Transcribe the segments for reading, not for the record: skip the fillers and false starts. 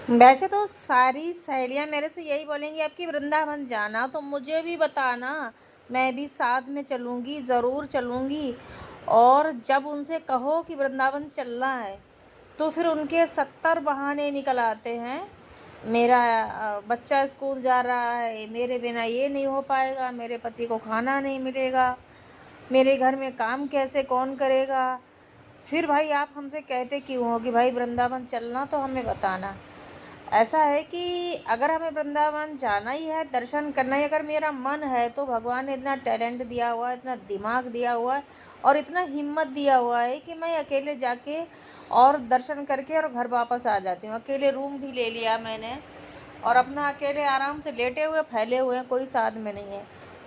वैसे तो सारी सहेलियाँ मेरे से यही बोलेंगी अब कि वृंदावन जाना तो मुझे भी बताना, मैं भी साथ में चलूँगी, ज़रूर चलूँगी। और जब उनसे कहो कि वृंदावन चलना है तो फिर उनके 70 बहाने निकल आते हैं। मेरा बच्चा स्कूल जा रहा है, मेरे बिना ये नहीं हो पाएगा, मेरे पति को खाना नहीं मिलेगा, मेरे घर में काम कैसे कौन करेगा। फिर भाई आप हमसे कहते क्यों हो कि भाई वृंदावन चलना, तो हमें बताना। ऐसा है कि अगर हमें वृंदावन जाना ही है, दर्शन करना ही, अगर मेरा मन है तो भगवान ने इतना टैलेंट दिया हुआ है, इतना दिमाग दिया हुआ है और इतना हिम्मत दिया हुआ है कि मैं अकेले जाके और दर्शन करके और घर वापस आ जाती हूँ। अकेले रूम भी ले लिया मैंने और अपना अकेले आराम से लेटे हुए फैले हुए हैं, कोई साथ में नहीं है,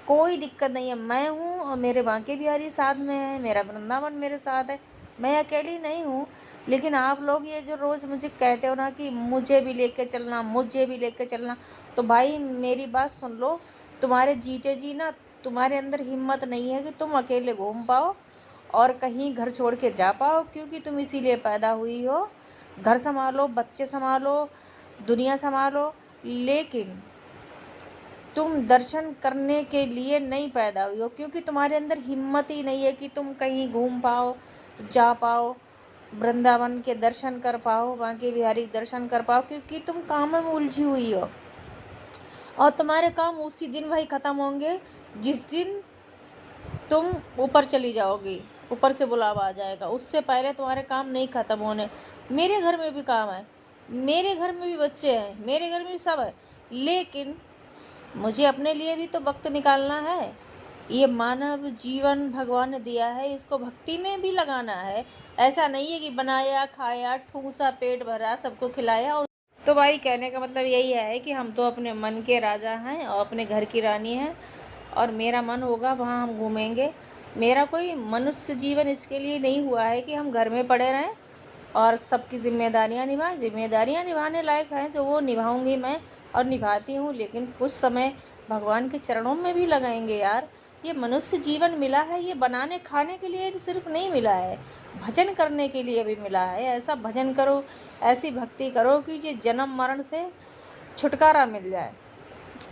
कोई दिक्कत नहीं है। मैं हूँ और मेरे बांके बिहारी साथ में है, मेरा वृंदावन मेरे साथ है, मैं अकेली नहीं हूँ। लेकिन आप लोग ये जो रोज़ मुझे कहते हो ना कि मुझे भी लेके चलना, मुझे भी लेके चलना, तो भाई मेरी बात सुन लो। तुम्हारे जीते जी ना तुम्हारे अंदर हिम्मत नहीं है कि तुम अकेले घूम पाओ और कहीं घर छोड़ के जा पाओ, क्योंकि तुम इसीलिए पैदा हुई हो। घर संभालो, बच्चे संभालो, दुनिया संभालो, लेकिन तुम दर्शन करने के लिए नहीं पैदा हुई हो, क्योंकि तुम्हारे अंदर हिम्मत ही नहीं है कि तुम कहीं घूम पाओ, जा पाओ, वृंदावन के दर्शन कर पाओ, बांके बिहारी दर्शन कर पाओ, क्योंकि तुम काम में उलझी हुई हो। और तुम्हारे काम उसी दिन भाई ख़त्म होंगे जिस दिन तुम ऊपर चली जाओगी, ऊपर से बुलावा आ जाएगा, उससे पहले तुम्हारे काम नहीं ख़त्म होने। मेरे घर में भी काम है, मेरे घर में भी बच्चे हैं, मेरे घर में भी सब है, लेकिन मुझे अपने लिए भी तो वक्त निकालना है। ये मानव जीवन भगवान ने दिया है, इसको भक्ति में भी लगाना है। ऐसा नहीं है कि बनाया खाया ठूसा पेट भरा सबको खिलाया। और तो भाई कहने का मतलब यही है कि हम तो अपने मन के राजा हैं और अपने घर की रानी हैं, और मेरा मन होगा वहाँ हम घूमेंगे। मेरा कोई मनुष्य जीवन इसके लिए नहीं हुआ है कि हम घर में पड़े रहें और सबकी जिम्मेदारियां निभाएं। जिम्मेदारियां निभाने लायक हैं जो वो निभाऊंगी मैं और निभाती हूँ, लेकिन कुछ समय भगवान के चरणों में भी लगाएंगे यार। ये मनुष्य जीवन मिला है, ये बनाने खाने के लिए सिर्फ नहीं मिला है, भजन करने के लिए भी मिला है। ऐसा भजन करो, ऐसी भक्ति करो कि ये जन्म मरण से छुटकारा मिल जाए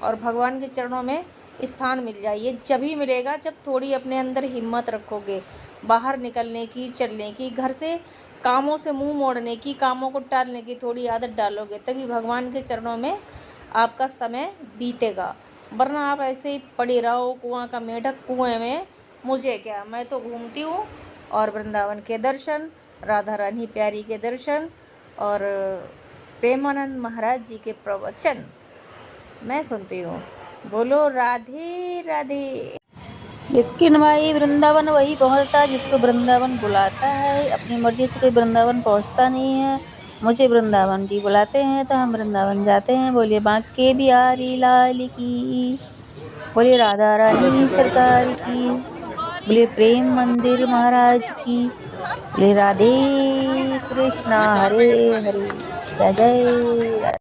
और भगवान के चरणों में स्थान मिल जाए। ये जब ही मिलेगा जब थोड़ी अपने अंदर हिम्मत रखोगे, बाहर निकलने की, चलने की, घर से कामों से मुंह मोड़ने की, कामों को टालने की थोड़ी आदत डालोगे, तभी भगवान के चरणों में आपका समय बीतेगा। वरना आप ऐसे ही पड़े रहो कुआं का मेढक कुएं में, मुझे क्या, मैं तो घूमती हूँ और वृंदावन के दर्शन, राधा रानी प्यारी के दर्शन और प्रेमानंद महाराज जी के प्रवचन मैं सुनती हूँ। बोलो राधे राधे। लेकिन भाई वृंदावन वही पहुँचता है जिसको वृंदावन बुलाता है, अपनी मर्जी से कोई वृंदावन पहुँचता नहीं है। मुझे वृंदावन जी बुलाते हैं तो हम वृंदावन जाते हैं। बोलिए बांके बिहारी लाल की, बोलिए राधा रानी सरकार की, बोलिए प्रेम मंदिर महाराज की, बोलिए राधे कृष्णा हरे हरे, जय जय।